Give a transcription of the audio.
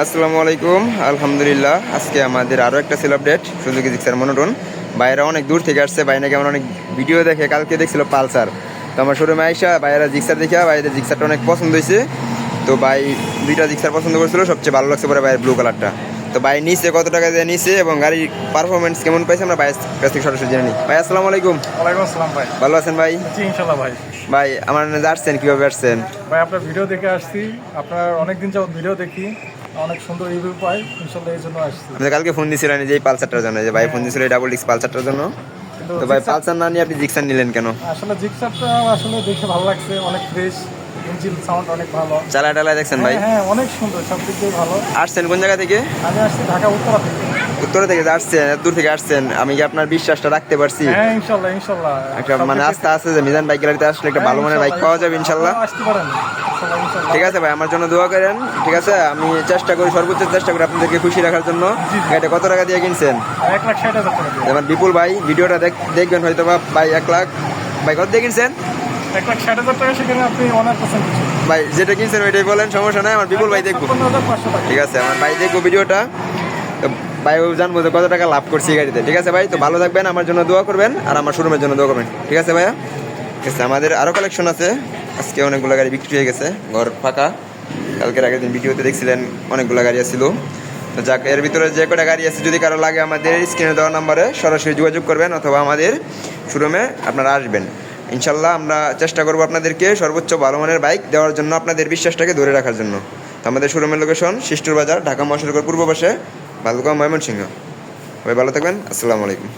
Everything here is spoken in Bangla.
আসসালামু আলাইকুম। আলহামদুলিল্লাহ, আজকে আমাদের আরও একটা sell update Suzuki Gixxer monotone. বাইরা অনেক দূর থেকে আসছে, বাইরে নাকি আমার অনেক ভিডিও দেখে কালকে দেখছিল পালসার। তো আমার শোরুমে আইসা বাইরা জিক্সার দেখে বাইরের জিক্সারটা অনেক পছন্দ হয়েছে। তো ভাই দুইটা জিক্সার পছন্দ করছিল, সবচেয়ে ভালো লাগছে পরে বাইরের ব্লু কালারটা। তো ভাই নিচে কত টাকা দিয়ে নিচে এবং গাড়ির পারফরমেন্স কেমন পাইছে আমরা ভাইয়ের কাছ থেকে সরাসরি জেনে নিই। ভাই আসসালামু আলাইকুম। ওয়ালাইকুম আসসালাম ভাই। ভালো আছেন ভাই? জি ইনশাল্লাহ ভাই। ভাই আমার আসছেন কীভাবে আসছেন? ভাই আপনার ভিডিও দেখে আসছি, আপনার অনেক দিন যাবত ভিডিও দেখি, অনেক সুন্দর রিভিউ পাই, ইনশাল্লাহ এই জন্য আসছি। আপনি কালকে ফোন দিয়েছিলেন যে এই পালসারটার জন্য, যে ভাই ফোন দিয়েছিল এই ডাবল ডিস্ক পালসারটার জন্য। তো ভাই পালসার না নিয়ে আপনি জিক্সার নিলেন কেন? আসলে জিক্সারটা আসলে দেখে ভালো লাগছে, অনেক ফ্রেশ, ইঞ্জিন সাউন্ড অনেক ভালো। চালায় দেখছেন ভাই? হ্যাঁ অনেক সুন্দর, সব দিক দিয়ে ভালো। আসছেন কোন জায়গা থেকে? আমি আসছি ঢাকা উত্তরা থেকে। উত্তরা থেকে আসছেন, এত দূর থেকে আসছেন, আমি কি আপনার বিশ্বাসটা রাখতে পারছি? হ্যাঁ ইনশাল্লাহ ইনশাল্লাহ। একটা মানে আস্থা আছে যে মিজান বাইক গ্যালারিতে আসলে একটা ভালো মানের বাইক পাওয়া যাবে ইনশাল্লাহ। আসতে পারেন ইনশাল্লাহ। ঠিক আছে ভাই, আমার জন্য দোয়া করেন। ঠিক আছে, আমি চেষ্টা করি, সর্বোচ্চ চেষ্টা করি আপনাদেরকে খুশি রাখার জন্য। এটা কত টাকা দিয়ে কিনছেন? 1,60,000 টাকা দিয়ে। যেমন বিপুল ভাই ভিডিওটা দেখবেন হয়তো বা ভাই 1 লাখ। ভাই কত দিয়ে কিনছেন? 1,60,000 টাকা, সেখানে আপনি 100% কিছু। ভাই যেটা কিনছেন ওইটাই বলেন, সমস্যা নাই, আমার বিপুল ভাই দেখবো। 55,500 টাকা। ঠিক আছে, আমার ভাই দেখবো ভিডিওটা। তো ভাই ও জানবো যে কত টাকা লাভ করছি এই গাড়িতে। ঠিক আছে ভাই, তো ভালো থাকবেন, আমার জন্য দোয়া করবেন আর আমার শোরুমের জন্য দোয়া করবেন। ঠিক আছে ভাইয়া? ঠিক আছে, আমাদের আরও কালেকশন আছে। আজকে অনেকগুলো গাড়ি বিক্রি হয়ে গেছে, ঘর ফাঁকা। কালকের আগের দিন ভিডিওতে দেখছিলেন অনেকগুলো গাড়ি আসছিল। তো যাক, এর ভিতরে যে কটা গাড়ি আছে যদি কারো লাগে আমাদের স্ক্রিনে দেওয়া নাম্বারে সরাসরি যোগাযোগ করবেন অথবা আমাদের শোরুমে আপনারা আসবেন। ইনশাল্লাহ আমরা চেষ্টা করবো আপনাদেরকে সর্বোচ্চ ভালো মানের বাইক দেওয়ার জন্য, আপনাদের বিশ্বাসটাকে ধরে রাখার জন্য। তো আমাদের শোরুমের লোকেশন শিষ্টুর বাজার, ঢাকা মহাসড়কের পূর্ব পাশে, ভালুকা, ময়মনসিংহ। সবাই ভালো থাকবেন, আসসালামু আলাইকুম।